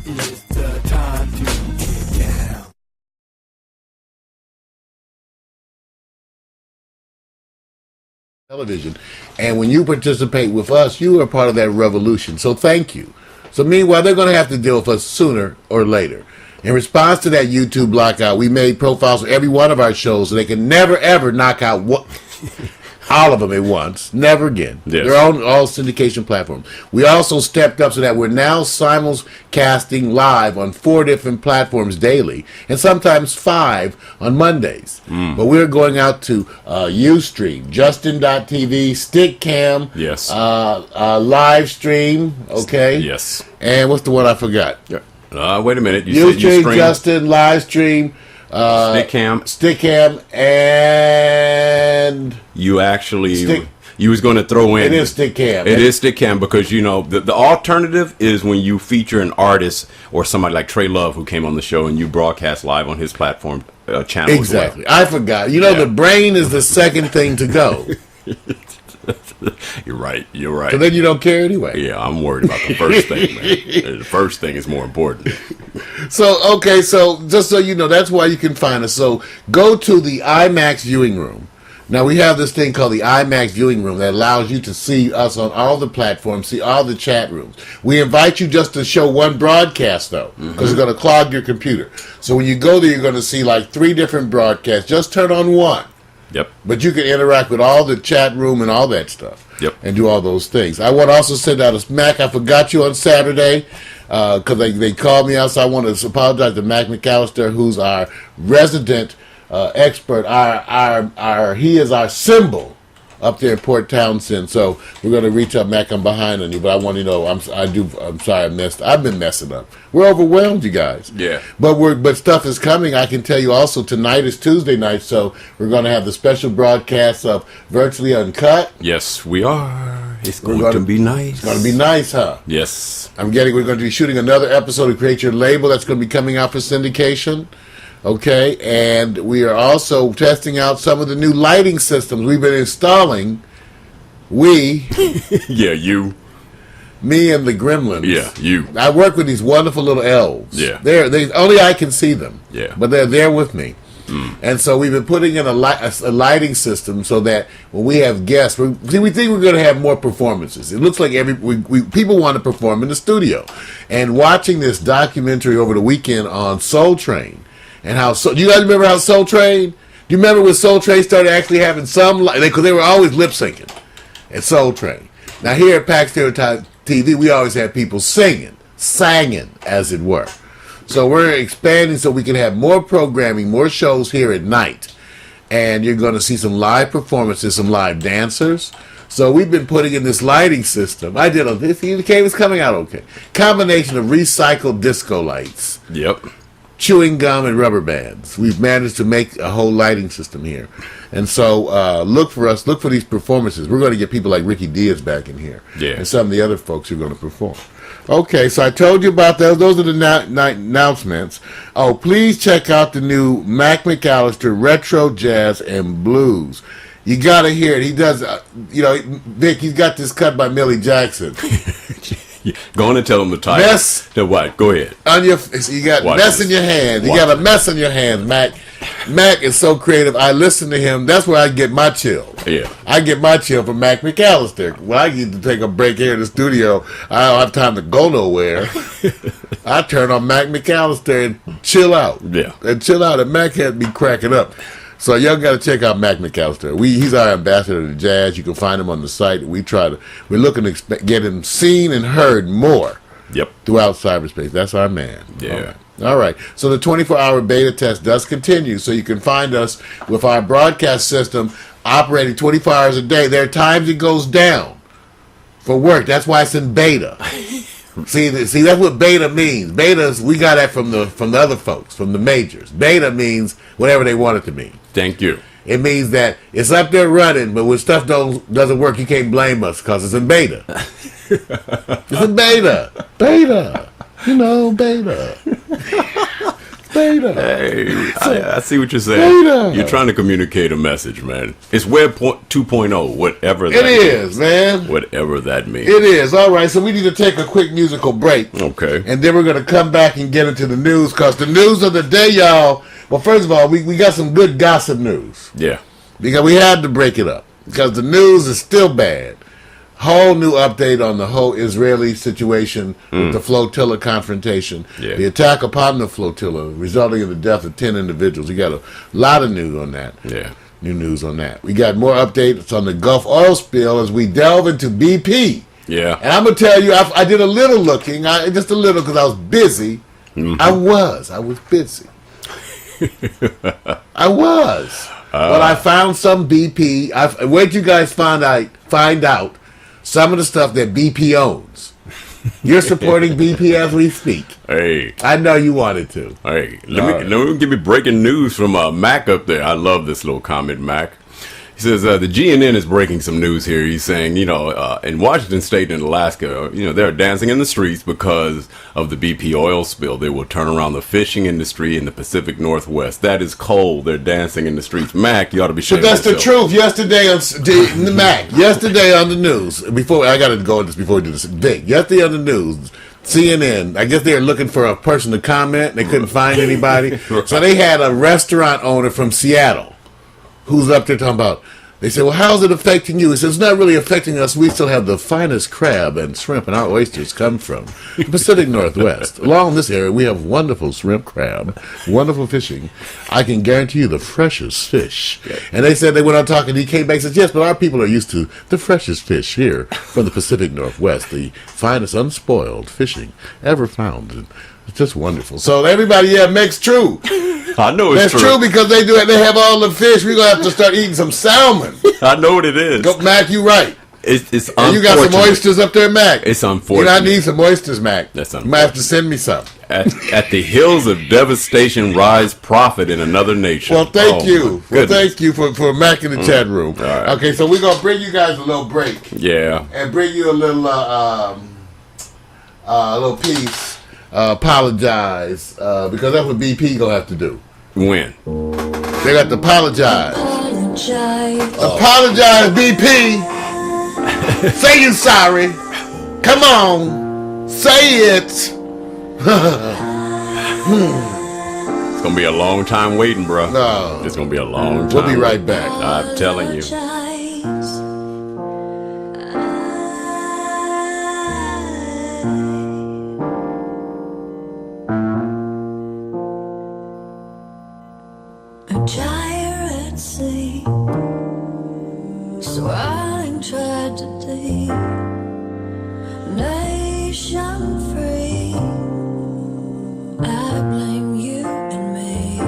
It's the time to get down. Television, and when you participate with us, you are part of that revolution. So thank you. So meanwhile, they're going to have to deal with us sooner or later. In response to that YouTube blackout, we made profiles for every one of our shows so they can never ever knock out all of them at once. Never again. Yes. They're on all syndication platforms. We also stepped up so that we're now simulcasting live on 4 different platforms daily, and sometimes 5 on Mondays. But we're going out to Ustream, Justin.tv, Stickcam, Yes. live stream, okay? Yes. And what's the one I forgot? Wait a minute. You said you Ustream, stream Justin, live stream, Stickcam. and You actually you was going to throw in. it is Stickcam. It is Stickcam because you know the alternative is when you feature an artist or somebody like Trey Love who came on the show and you broadcast live on his platform channel. Exactly. As well. I forgot. You know, the brain is the second thing to go. You're right. You're right. So then you don't care anyway. Yeah, I'm worried about the first thing, man. The first thing is more important. So, okay, so just so you know, that's why you can find us. So go to the IMAX viewing room. Now, we have this thing called the IMAX viewing room that allows you to see us on all the platforms, see all the chat rooms. We invite you just to show one broadcast, though, because it's going to clog your computer. So when you go there, you're going to see like 3 different broadcasts. Just turn on one. Yep. But you can interact with all the chat room and all that stuff. Yep. And do all those things. I want to also send out a Mac. I forgot you on Saturday because they called me out. So I want to apologize to Mac McAllister, who's our resident expert. He is our symbol up there in Port Townsend. So we're going to reach out, Mac. I'm behind on you, but I want you to know I'm sorry I've been messing up. We're overwhelmed, you guys. Yeah. But stuff is coming. I can tell you also tonight is Tuesday night, so we're going to have the special broadcast of Virtually Uncut. Yes, we are. It's going to be nice. It's going to be nice, huh? Yes. We're going to be shooting another episode of Create Your Label that's going to be coming out for syndication. Okay, and we are also testing out some of the new lighting systems we've been installing. Yeah, you. Me and the gremlins. Yeah, you. I work with these wonderful little elves. Yeah. They only I can see them. Yeah. But they're there with me. And so we've been putting in a lighting system so that when we have guests, we think we're going to have more performances. It looks like people want to perform in the studio. And watching this documentary over the weekend on Soul Train, and do you guys remember how Soul Train? Do you remember when Soul Train started actually having some, because they were always lip syncing at Soul Train. Now here at Pack Stereotype TV, we always have people singing, as it were. So we're expanding so we can have more programming, more shows here at night. And you're going to see some live performances, some live dancers. So we've been putting in this lighting system. I did it's coming out okay. Combination of recycled disco lights. Yep. Chewing gum and rubber bands. We've managed to make a whole lighting system here. And so look for these performances. We're going to get people like Ricky Diaz back in here. Yeah. And some of the other folks who are going to perform. Okay, so I told you about those. Those are the announcements. Oh, please check out the new Mac McAllister Retro Jazz and Blues. You got to hear it. He does, Vic, he's got this cut by Millie Jackson. Go on and tell him the title. Mess. The what? Go ahead. You got Watch mess this. in your hands. You Watch got a mess in your hands, Mac. Mac is so creative. I listen to him. That's where I get my chill. Yeah. I get my chill from Mac McAllister. When I get to take a break here in the studio, I don't have time to go nowhere. I turn on Mac McAllister and chill out. Yeah. And Mac had me cracking up. So y'all got to check out Mac McAllister. He's our ambassador to jazz. You can find him on the site. We're looking to get him seen and heard more. Yep. Throughout cyberspace. That's our man. Yeah. All right. So the 24-hour beta test does continue. So you can find us with our broadcast system operating 24 hours a day. There are times it goes down for work. That's why it's in beta. See, that's what beta means. Betas, we got that from the other folks, from the majors. Beta means whatever they want it to mean. Thank you. It means that it's up there running, but when stuff doesn't work, you can't blame us because it's in beta. It's in beta. Beta. Beta. Beta. Hey, I see what you're saying. Beta. You're trying to communicate a message, man. It's Web 2.0, whatever that It is, man. Whatever that means. It is. All right, so we need to take a quick musical break. Okay. And then we're going to come back and get into the news, because the news of the day, y'all, well, first of all, we got some good gossip news. Yeah. Because we had to break it up. Because the news is still bad. Whole new update on the whole Israeli situation with the flotilla confrontation. Yeah. The attack upon the flotilla resulting in the death of 10 individuals. We got a lot of news on that. Yeah. New news on that. We got more updates on the Gulf oil spill as we delve into BP. Yeah. And I'm going to tell you, I did a little looking, just a little, because I was busy. Mm-hmm. I was busy. I was. But I found some BP. Where'd you guys find out some of the stuff that BP owns? You're supporting BP as we speak. Hey. I know you wanted to. Hey. Let me give you breaking news from Mac up there. I love this little comment, Mac. He says, the GNN is breaking some news here. He's saying, in Washington State and Alaska, they're dancing in the streets because of the BP oil spill. They will turn around the fishing industry in the Pacific Northwest. That is cold. They're dancing in the streets. Mac, you ought to be shaming But that's yourself. the truth. Yesterday on Mac, yesterday on the news, I got to go on this before we do this. Vic, yesterday on the news, CNN, I guess they were looking for a person to comment. They couldn't find anybody. So they had a restaurant owner from Seattle who's up there talking about, they said, well, how's it affecting you? He says, it's not really affecting us. We still have the finest crab and shrimp, and our oysters come from the Pacific Northwest. Along this area, we have wonderful shrimp, crab, wonderful fishing. I can guarantee you the freshest fish. Yeah. And they said, they went on talking, he came back and said, yes, but our people are used to the freshest fish here from the Pacific Northwest, the finest unspoiled fishing ever found. And it's just wonderful. So everybody, Meg's true. I know it's That's true because they do it. They have all the fish. We're going to have to start eating some salmon. I know what it is. Go, Mac, you right. It's and you got some oysters up there, Mac. It's unfortunate. I need some oysters, Mac. That's unfortunate. You might have to send me some. At the hills of devastation rise prophet in another nation. Well, thank you. Well, thank you for Mac in the chat room. Right. Okay, so we're going to bring you guys a little break. Yeah. And bring you a little piece. Apologize. Because that's what BP going to have to do. When? They got to apologize. Apologize, BP. Say you're sorry. Come on. Say it. It's going to be a long time waiting, bro. No. It's going to be a long time. We'll be right back. I'm telling you. Gyre at sea, swirling tragedy, nation free. I blame you and me.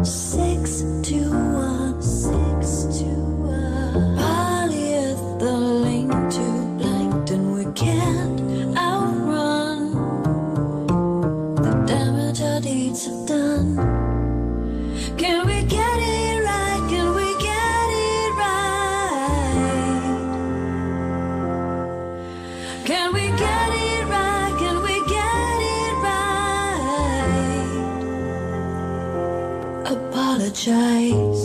621, 621. Polyethylene to plankton, we can't outrun the damage our deeds have done. Can we get it right? Can we get it right? Can we get it right? Can we get it right? Apologize.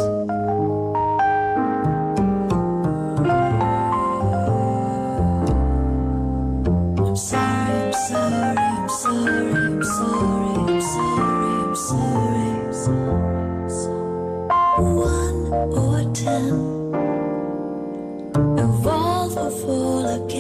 I'm sorry, I'm sorry, I'm sorry, I'm sorry, I'm sorry, I'm sorry, I'm sorry. 1 or 10, evolve or fall again.